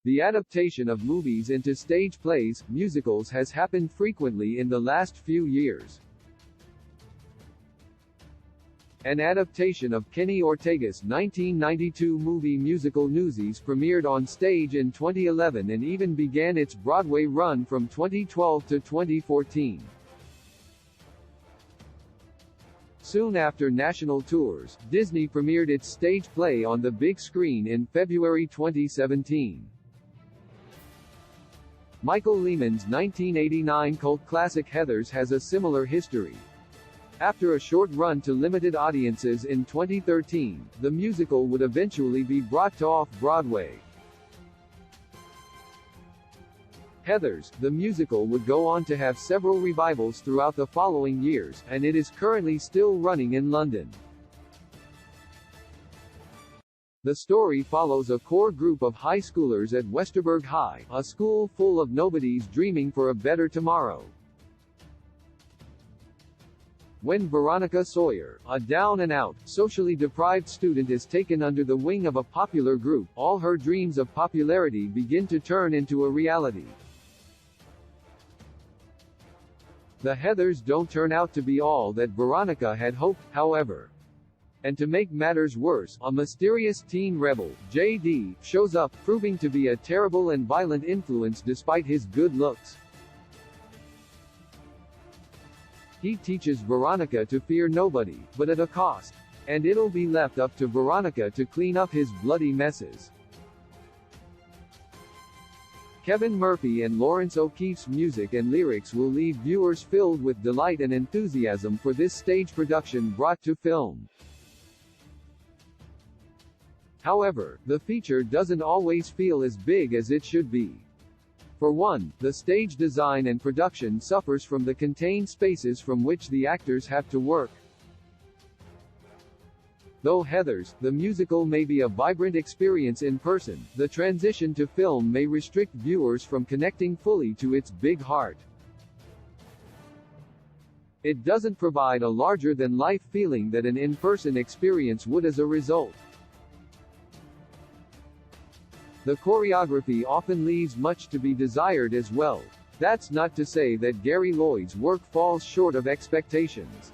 The adaptation of movies into stage plays, musicals has happened frequently in the last few years. An adaptation of Kenny Ortega's 1992 movie musical Newsies premiered on stage in 2011 and even began its Broadway run from 2012 to 2014. Soon after national tours, Disney premiered its stage play on the big screen in February 2017. Michael Lehmann's 1989 cult classic Heathers has a similar history. After a short run to limited audiences in 2013, the musical would eventually be brought to off-Broadway. Heathers, the musical would go on to have several revivals throughout the following years, and it is currently still running in London. The story follows a core group of high schoolers at Westerberg High, a school full of nobodies dreaming for a better tomorrow. When Veronica Sawyer, a down-and-out, socially deprived student is taken under the wing of a popular group, all her dreams of popularity begin to turn into a reality. The Heathers don't turn out to be all that Veronica had hoped, however. And to make matters worse, a mysterious teen rebel, J.D., shows up, proving to be a terrible and violent influence despite his good looks. He teaches Veronica to fear nobody, but at a cost. And it'll be left up to Veronica to clean up his bloody messes. Kevin Murphy and Lawrence O'Keefe's music and lyrics will leave viewers filled with delight and enthusiasm for this stage production brought to film. However, the feature doesn't always feel as big as it should be. For one, the stage design and production suffers from the contained spaces from which the actors have to work. Though Heathers, the musical may be a vibrant experience in person, the transition to film may restrict viewers from connecting fully to its big heart. It doesn't provide a larger-than-life feeling that an in-person experience would as a result. The choreography often leaves much to be desired as well. That's not to say that Gary Lloyd's work falls short of expectations.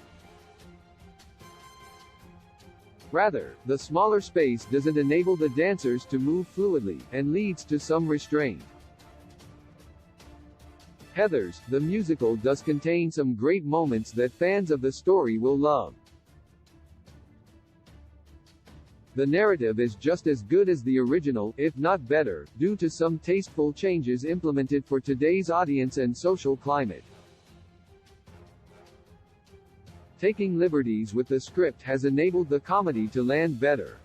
Rather, the smaller space doesn't enable the dancers to move fluidly, and leads to some restraint. Heathers, the musical does contain some great moments that fans of the story will love. The narrative is just as good as the original, if not better, due to some tasteful changes implemented for today's audience and social climate. Taking liberties with the script has enabled the comedy to land better.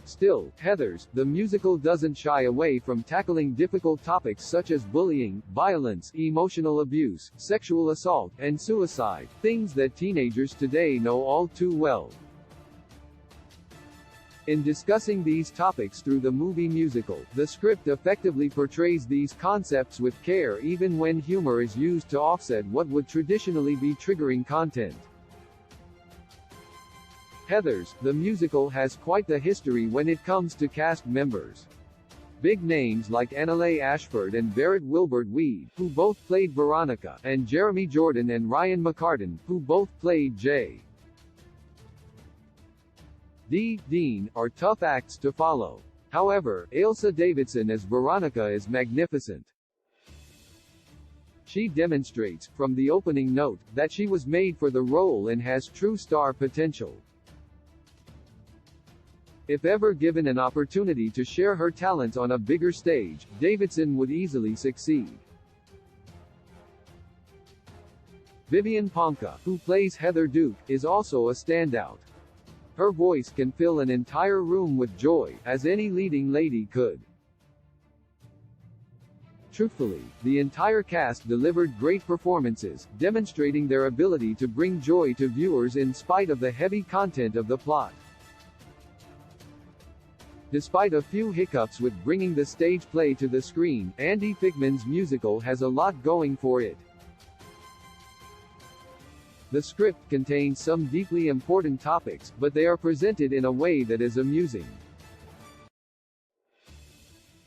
Still, Heathers, the musical doesn't shy away from tackling difficult topics such as bullying, violence, emotional abuse, sexual assault, and suicide, things that teenagers today know all too well. In discussing these topics through the movie musical, the script effectively portrays these concepts with care even when humor is used to offset what would traditionally be triggering content. Heathers, the musical has quite the history when it comes to cast members. Big names like Annalay Ashford and Barrett Wilbert Weed, who both played Veronica, and Jeremy Jordan and Ryan McCartan, who both played Jay. Dean, are tough acts to follow. However, Ailsa Davidson as Veronica is magnificent. She demonstrates, from the opening note, that she was made for the role and has true star potential. If ever given an opportunity to share her talents on a bigger stage, Davidson would easily succeed. Vivian Ponca, who plays Heather Duke, is also a standout. Her voice can fill an entire room with joy, as any leading lady could. Truthfully, the entire cast delivered great performances, demonstrating their ability to bring joy to viewers in spite of the heavy content of the plot. Despite a few hiccups with bringing the stage play to the screen, Andy Fickman's musical has a lot going for it. The script contains some deeply important topics, but they are presented in a way that is amusing.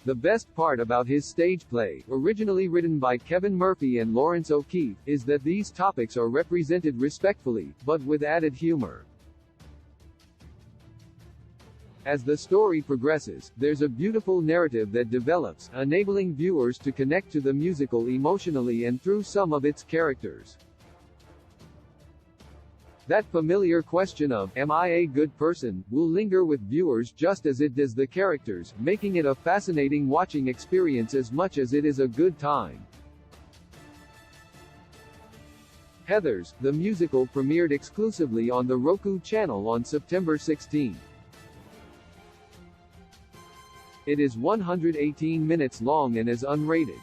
The best part about his stage play, originally written by Kevin Murphy and Lawrence O'Keefe, is that these topics are represented respectfully, but with added humor. As the story progresses, there's a beautiful narrative that develops, enabling viewers to connect to the musical emotionally and through some of its characters. That familiar question of, "Am I a good person?" will linger with viewers just as it does the characters, making it a fascinating watching experience as much as it is a good time. Heathers, the musical premiered exclusively on the Roku channel on September 16. It is 118 minutes long and is unrated.